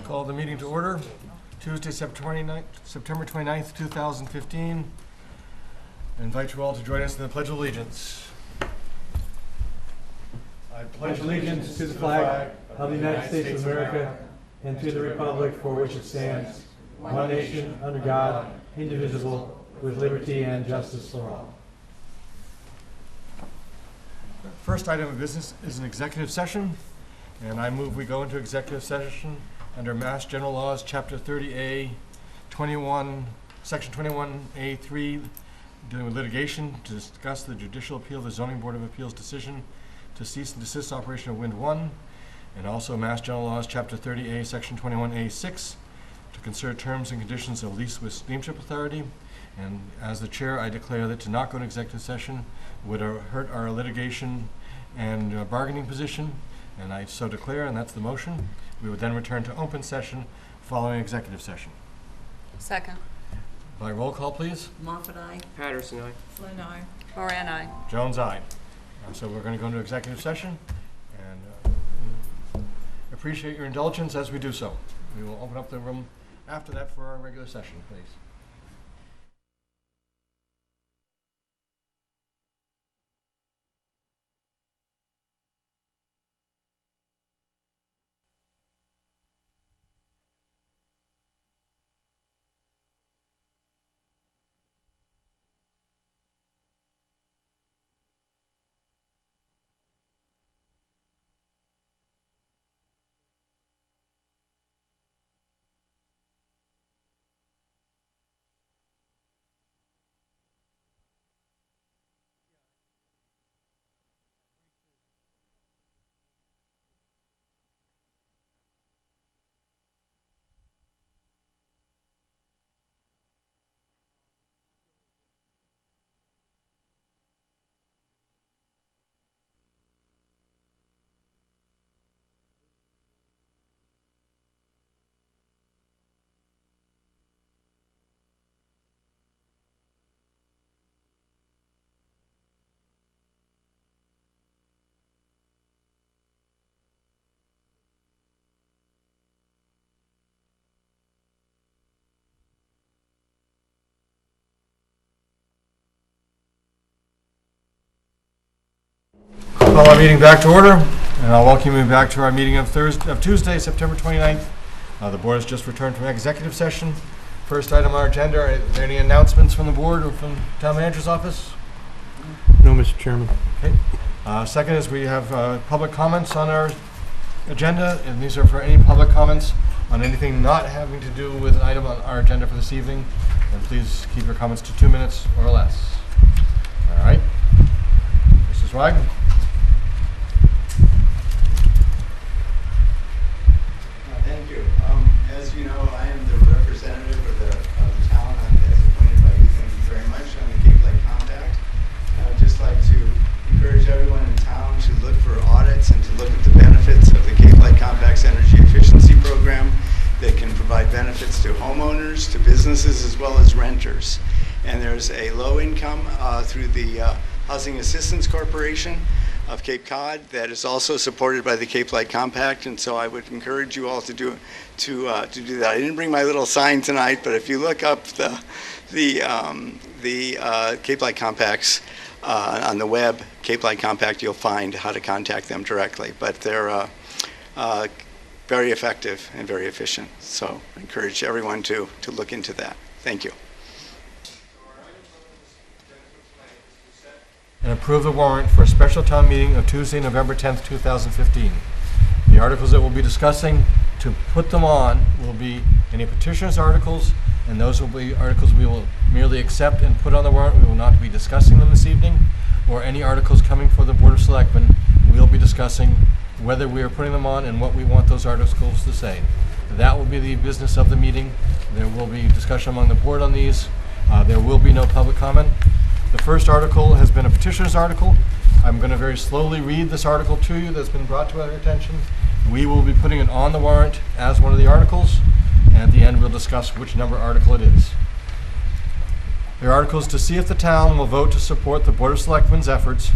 Call the meeting to order. Tuesday, September 29th, 2015. I invite you all to join us in the Pledge of Allegiance. I pledge allegiance to the flag of the United States of America and to the republic for which it stands, one nation, under God, indivisible, with liberty and justice for all. First item of business is an executive session, and I move we go into executive session under Mass General Laws, Chapter 30A, 21, Section 21A3, dealing with litigation to discuss the judicial appeal of the Zoning Board of Appeals decision to cease and desist operation of Wind 1, and also Mass General Laws, Chapter 30A, Section 21A6, to consider terms and conditions of lease with Steamship Authority. And as the chair, I declare that to not go into executive session would hurt our litigation and bargaining position, and I so declare, and that's the motion. We would then return to open session following executive session. Second. By roll call, please. Moffat, aye. Patterson, aye. Flynn, aye. Moran, aye. Jones, aye. So we're going to go into executive session, and appreciate your indulgence as we do so. We will open up the room after that for our regular session, please. Call our meeting back to order, and I'll welcome you back to our meeting of Tuesday, September 29th. The board has just returned from executive session. First item on our agenda, are there any announcements from the board or from town manager's office? No, Mr. Chairman. Okay. Second is we have public comments on our agenda, and these are for any public comments on anything not having to do with an item on our agenda for this evening. And please keep your comments to 2 minutes or less. All right. Mrs. Weig? Thank you. As you know, I am the representative of the town as appointed by you. Thank you very much on the Cape Light Compact. I would just like to encourage everyone in town to look for audits and to look at the benefits of the Cape Light Compact's energy efficiency program that can provide benefits to homeowners, to businesses, as well as renters. And there's a low income through the Housing Assistance Corporation of Cape Cod that is also supported by the Cape Light Compact, and so I would encourage you all to do that. I didn't bring my little sign tonight, but if you look up the Cape Light Compacts on the web, Cape Light Compact, you'll find how to contact them directly. But they're very effective and very efficient. So I encourage everyone to look into that. Thank you. And approve the warrant for a special town meeting of Tuesday, November 10th, 2015. The articles that we'll be discussing, to put them on, will be any petitioners' articles, and those will be articles we will merely accept and put on the warrant. We will not be discussing them this evening, or any articles coming for the Board of Selectmen. We'll be discussing whether we are putting them on and what we want those articles to say. That will be the business of the meeting. There will be discussion among the board on these. There will be no public comment. The first article has been a petitioner's article. I'm going to very slowly read this article to you that's been brought to our attention. We will be putting it on the warrant as one of the articles, and at the end we'll discuss which number article it is. The article is to see if the town will vote to support the Board of Selectmen's efforts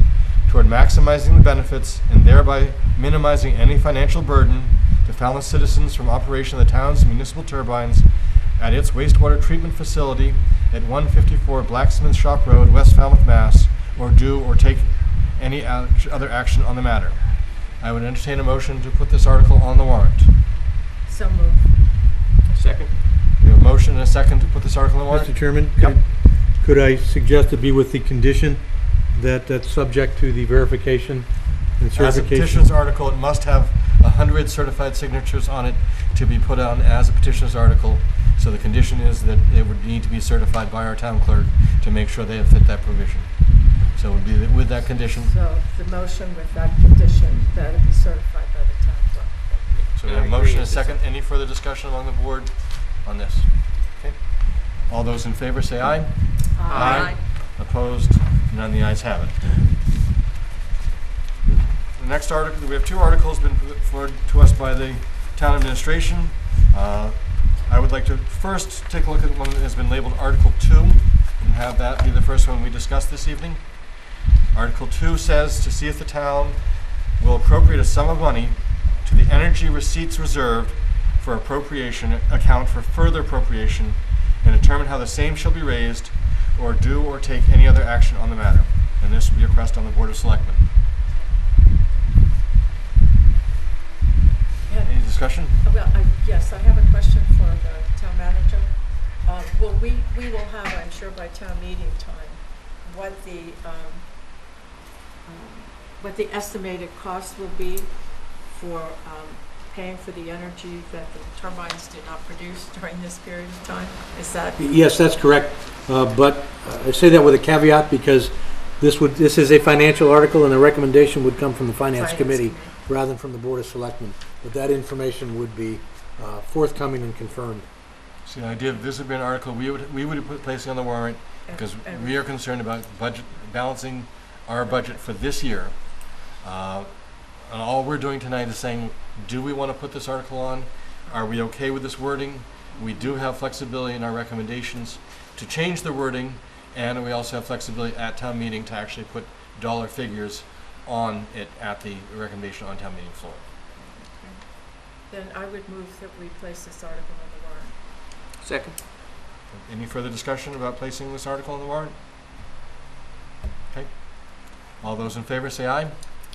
toward maximizing the benefits and thereby minimizing any financial burden to the Falmouth citizens from operation of the town's municipal turbines at its wastewater treatment facility at 154 Blacksmith Shop Road, West Falmouth, Mass., or do or take any other action on the matter. I would entertain a motion to put this article on the warrant. So moved. Second? We have a motion and a second to put this article on the warrant. Mr. Chairman, Yep. could I suggest it be with the condition that that's subject to the verification and As a certification? petitioner's article, it must have 100 certified signatures on it to be put on as a petitioner's article. So the condition is that it would need to be certified by our town clerk to make sure they have fit that provision. So it would be with that condition. So the motion with that condition that it be certified by the town clerk. So we have a motion and a second. Any further discussion among the board on this? Okay. All those in favor say aye. Aye. Opposed? None. The ayes have it. The next article, we have two articles been put forward to us by the town administration. I would like to first take a look at one that has been labeled Article 2 and have that be the first one we discuss this evening. Article 2 says to see if the town will appropriate a sum of money to the energy receipts reserved for appropriation account for further appropriation and determine how the same shall be raised or do or take any other action on the matter. And this will be a request on the Board of Selectmen. Any discussion? Well, yes, I have a question for the town manager. Well, we will have, I'm sure by town meeting time, what the estimated cost will be for paying for the energy that the turbines did not produce during this period of time? Is that? Yes, that's correct, but I say that with a caveat because this is a financial article and the recommendation would come from the Finance Committee rather than from the Board of Selectmen. But that information would be forthcoming and confirmed. So the idea of this would be an article we would put placing on the warrant because And- we are concerned about budget, balancing our budget for this year. And all we're doing tonight is saying, do we want to put this article on? Are we okay with this wording? We do have flexibility in our recommendations to change the wording, and we also have flexibility at town meeting to actually put dollar figures on it at the recommendation on town meeting floor. Then I would move that we place this article on the warrant. Second? Any further discussion about placing this article on the warrant? Okay. All those in favor say aye.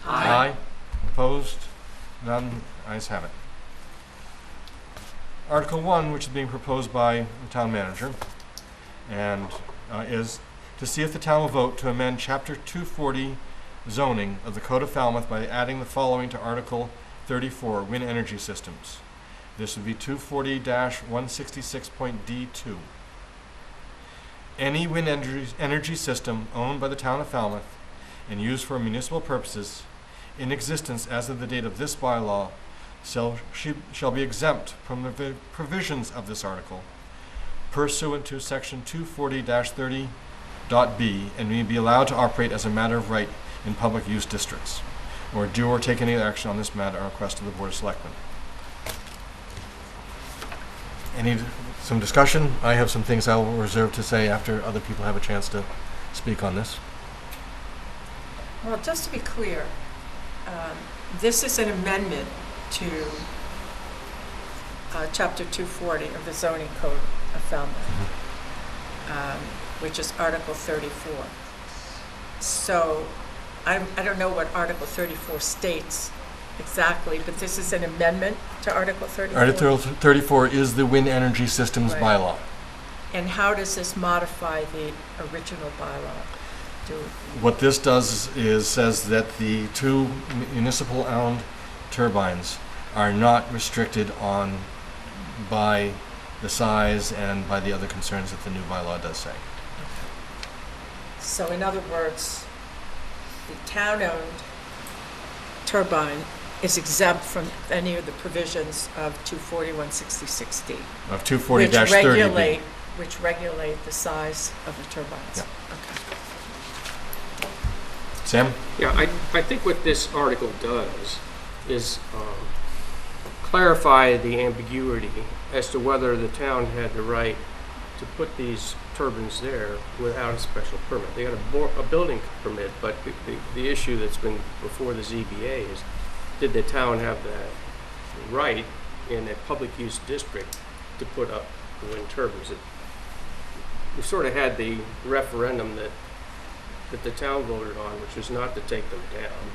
Aye. Opposed? None. Ayes have it. Article 1, which is being proposed by the town manager, and is to see if the town will vote to amend Chapter 240 zoning of the Code of Falmouth by adding the following to Article 34, Wind Energy Systems. This would be 240-166.D2. Any wind energy system owned by the town of Falmouth and used for municipal purposes in existence as of the date of this bylaw shall be exempt from the provisions of this article pursuant to Section 240-30.b and may be allowed to operate as a matter of right in public use districts, or do or take any action on this matter on request of the Board of Selectmen. Some discussion? I have some things I will reserve to say after other people have a chance to speak on this. Well, just to be clear, this is an amendment to Chapter 240 of the zoning code of Falmouth, which is Article 34. So I don't know what Article 34 states exactly, but this is an amendment to Article 34. Article 34 is the Wind Energy Systems Right. bylaw. And how does this modify the original bylaw? What this does is says that the two municipal-owned turbines are not restricted on by the size and by the other concerns that the new bylaw does say. So in other words, the town-owned turbine is exempt from any of the provisions of 240-166D. Of 240-30B. Which regulate the size of the turbines. Yeah. Okay. Sam? Yeah, I think what this article does is clarify the ambiguity as to whether the town had the right to put these turbines there without a special permit. They got a building permit, but the issue that's been before the ZBA is, did the town have right in a public use district to put up the wind turbines. We sort of had the referendum that the town voted on, which was not to take them down.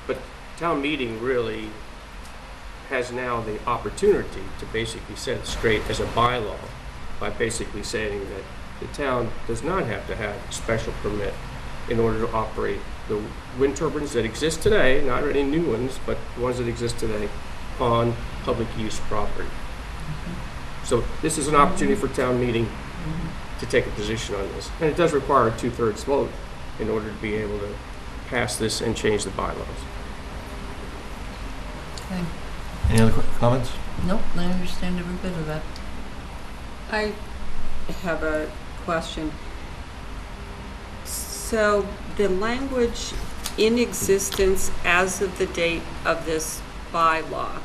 But town meeting really has now the opportunity to basically set it straight as a bylaw by basically saying that the town does not have to have a special permit in order to operate the wind turbines that exist today, not any new ones, but the ones that exist today on public use property. So this is an opportunity for town meeting to take a position on this. And it does require a 2/3 vote in order to be able to pass this and change the bylaws. Okay. Any other comments? Nope, I understand every bit of that. I have a question. So the language in existence as of the date of this bylaw,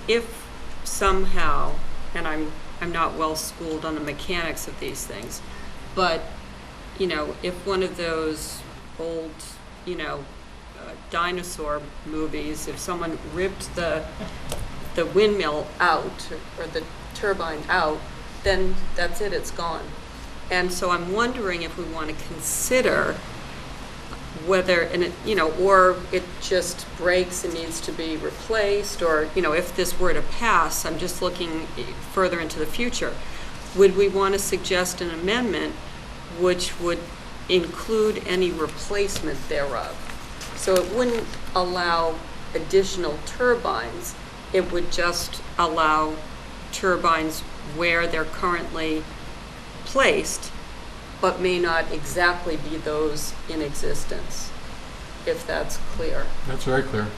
if somehow, and I'm not well schooled on the mechanics of these things, but if one of those old, dinosaur movies, if someone ripped the windmill out or the turbine out, then that's it, it's gone. And so I'm wondering if we want to consider whether, or it just breaks and needs to be replaced, or, if this were to pass, I'm just looking further into the future, would we want to suggest an amendment which would include any replacement thereof? So it wouldn't allow additional turbines, it would just allow turbines where they're currently placed, but may not exactly be those in existence, if that's clear. That's very clear.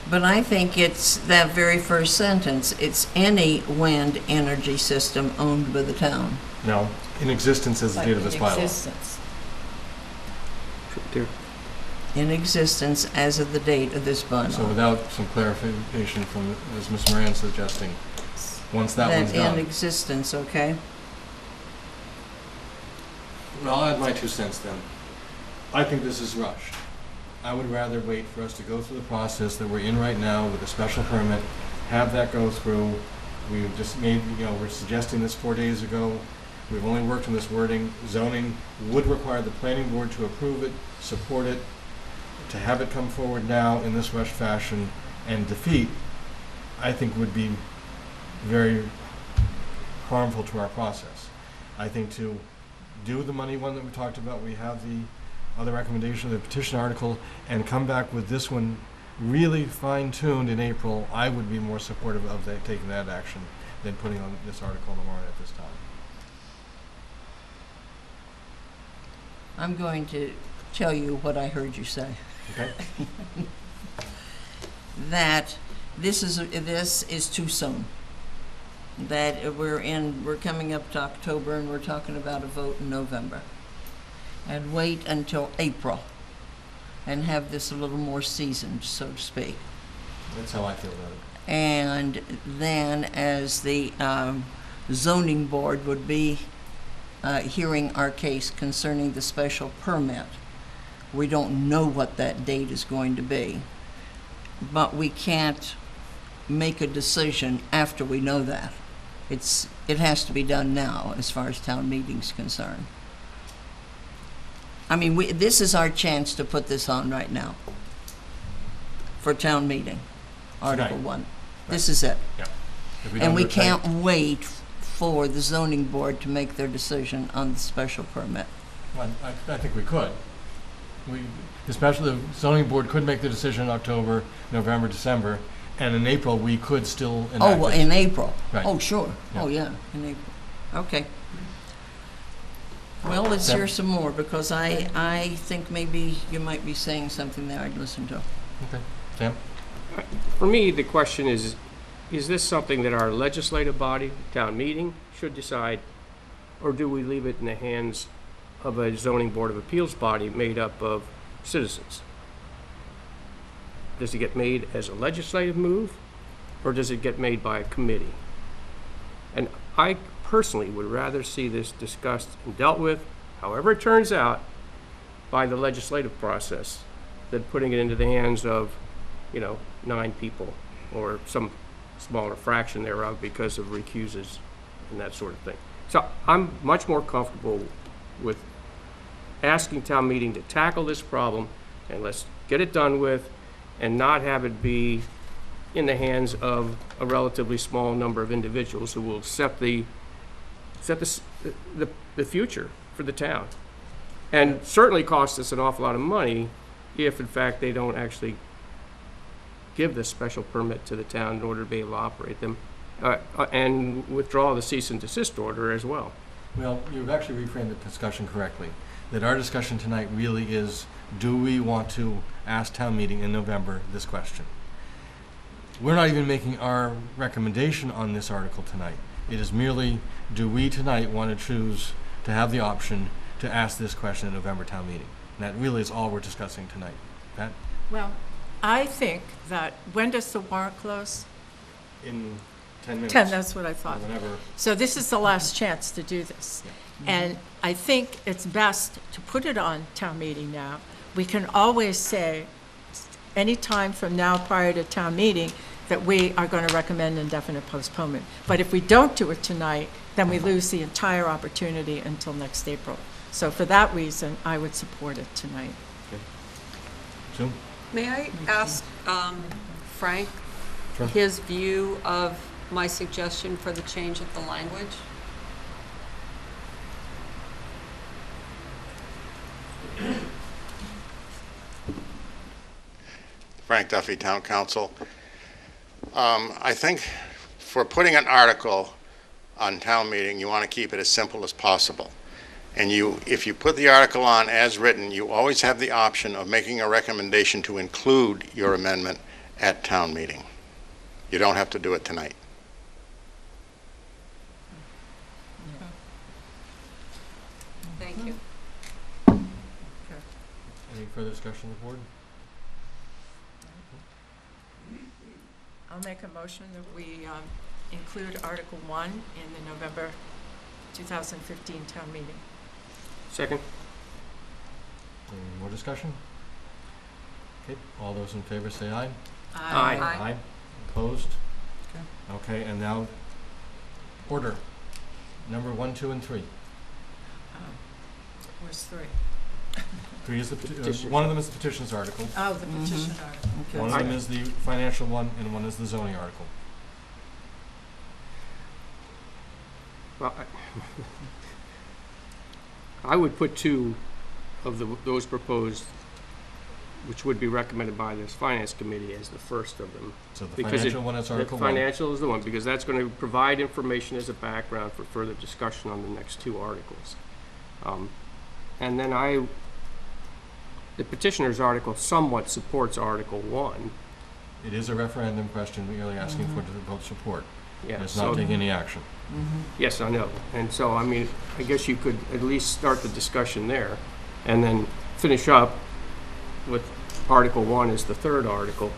But I think it's that very first sentence, it's any wind energy system owned by the town. No, in existence as the date of this bylaw. Existence. There. In existence as of the date of this So bylaw. without some clarification from, as Ms. Moran's suggesting, once that one's That in done. existence, okay? Well, I'll add my 2 cents then. I think this is rushed. I would rather wait for us to go through the process that we're in right now with a special permit, have that go through. We've just made, we're suggesting this 4 days ago. We've only worked on this wording. Zoning would require the planning board to approve it, support it, to have it come forward now in this rushed fashion and defeat, I think would be very harmful to our process. I think to do the money one that we talked about, we have the other recommendation of the petition article, and come back with this one really fine-tuned in April, I would be more supportive of taking that action than putting on this article on the warrant at this time. I'm going to tell you what I heard you say. Okay? That this is too soon. That we're coming up to October and we're talking about a vote in November. And wait until April and have this a little more seasoned, so to speak. That's how I feel about it. And then as the zoning board would be hearing our case concerning the special permit. We don't know what that date is going to be, but we can't make a decision after we know that. It has to be done now as far as town meeting's concerned. I mean, this is our chance to put this on right now for town meeting, Article Tonight. 1. This is it. Yeah. If And don't we do it tonight- can't wait for the zoning board to make their decision on the special permit. Well, I think we could. Especially the zoning board could make the decision in October, November, December, and in April, we could still enact Oh, well, it. in April? Right. Oh, sure. Yeah. Oh, yeah, in April. Okay. Well, let's Sam? hear some more, because I think maybe you might be saying something there I'd listen to. Okay. Sam? For me, the question is this something that our legislative body, town meeting, should decide, or do we leave it in the hands of a zoning board of appeals body made up of citizens? Does it get made as a legislative move, or does it get made by a committee? And I personally would rather see this discussed and dealt with, however it turns out, by the legislative process than putting it into the hands of 9 people or some smaller fraction thereof because of recuses and that sort of thing. So I'm much more comfortable with asking town meeting to tackle this problem, and let's get it done with and not have it be in the hands of a relatively small number of individuals who will set the future for the town. And certainly cost us an awful lot of money if in fact they don't actually give this special permit to the town in order to be able to operate them, and withdraw the cease and desist order as well. Well, you've actually reframed the discussion correctly. That our discussion tonight really is, do we want to ask town meeting in November this question? We're not even making our recommendation on this article tonight. It is merely, do we tonight want to choose to have the option to ask this question at November town meeting? And that really is all we're discussing tonight. Pat? Well, I think that, when does the warrant close? In 10 minutes. 10, that's what I Or thought. whenever. So this is the last chance to do this. And I think it's best to put it on town meeting now. We can always say, any time from now prior to town meeting, that we are going to recommend indefinite postponement. But if we don't do it tonight, then we lose the entire opportunity until next April. So for that reason, I would support it tonight. Sue? May I ask Frank Sure. his view of my suggestion for the change of the language? Frank Duffy, Town Council. I think for putting an article on town meeting, you want to keep it as simple as possible. And if you put the article on as written, you always have the option of making a recommendation to include your amendment at town meeting. You don't have to do it tonight. Thank you. Any further discussion on the board? I'll make a motion that we include Article 1 in the November 2015 town meeting. Second? Any more discussion? Okay, all those in favor say aye. Aye. Aye. Opposed? Okay, and now, order. Number 1, 2, and 3. Where's 3? 3 is the, Petition. one of them is the petitions article, Oh, the petition article. one of them is the financial one, and one is the zoning article. Well, I would put 2 of those proposed, which would be recommended by this finance committee, as the first of them. So the Because financial one is The article 1. financial is the one, because that's going to provide information as a background for further discussion on the next 2 articles. And then the petitioner's article somewhat supports Article 1. It is a referendum question, we're really asking for to vote support. Yeah, It's so- not taking any action. Yes, I know. And so, I mean, I guess you could at least start the discussion there and then finish up with Article 1 as the third article.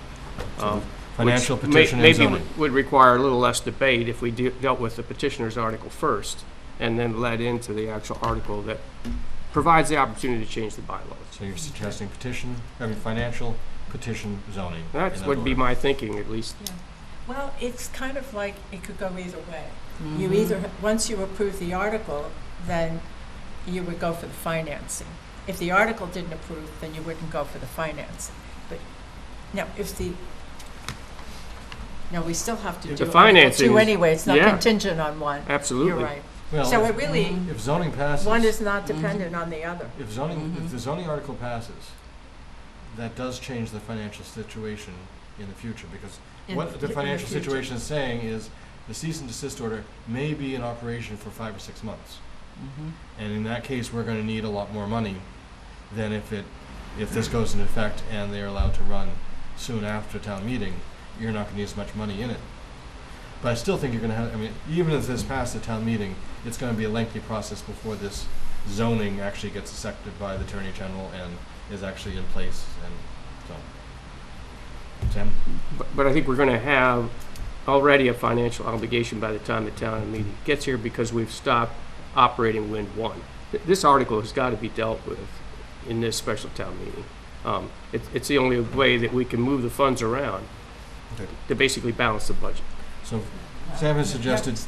Financial which petition and maybe zoning. would require a little less debate if we dealt with the petitioner's article first and then led into the actual article that provides the opportunity to change the bylaws. So you're suggesting financial, petition, zoning. That in that would be order. my thinking, at least. Well, it's kind of like, it could go either way. You either, once you approve the article, then you would go for the financing. If the article didn't approve, then you wouldn't go for the financing. But, now, we still have to The do Article financing 2 is- anyway, it's not yeah. contingent on one. Absolutely. You're right. Well, So if- it really, If zoning passes. one is not dependent on the other. If the zoning article passes, that does change the financial situation in the future, because what the in the financial future. situation is saying is the cease and desist order may be in operation for 5 or 6 months. And in that case, we're gonna need a lot more money than if this goes into effect and they're allowed to run soon after town meeting, you're not gonna need as much money in it. But I still think you're gonna have, I mean, even if this passed at town meeting, it's gonna be a lengthy process before this zoning actually gets accepted by the Attorney General and is actually in place, and so. Sam? But I think we're going to have already a financial obligation by the time the town meeting gets here because we've stopped operating Wind 1. This article has got to be dealt with in this special town meeting. It's the only way that we can move the funds around Okay. to basically balance the budget. So Sam has suggested,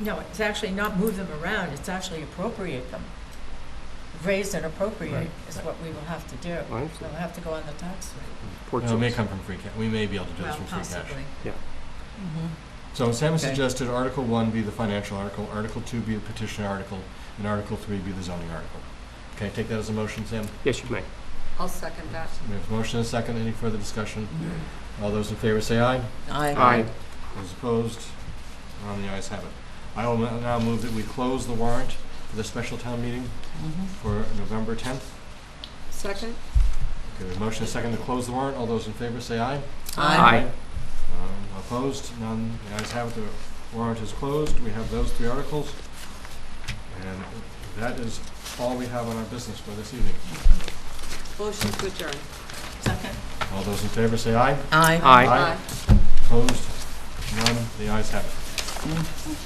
No, it's actually not move them around, it's actually appropriate them. Raise and appropriate Right. is what we will have to do. I understand. We'll have to go on the tax rate. Port it may Charles. come from free cash, we may be able to do this Well, from free cash. possibly. So Sam has Okay. suggested Article 1 be the financial article, Article 2 be the petition article, and Article 3 be the zoning article. Okay, take that as a motion, Sam? Yes, you may. I'll second that. We have a motion and a second. Any further discussion? All those in favor say aye. Aye. Those opposed? The ayes have it. I will now move that we close the warrant for the special town meeting for November 10th. Second? Okay, we have a motion and a second to close the warrant. All those in favor say aye. Aye. Opposed? None. The ayes have it. The warrant is closed. We have those 3 articles. And that is all we have on our business for this evening. Motion to adjourn. Second? All those in favor say aye. Aye. Aye. Opposed? None. The ayes have it.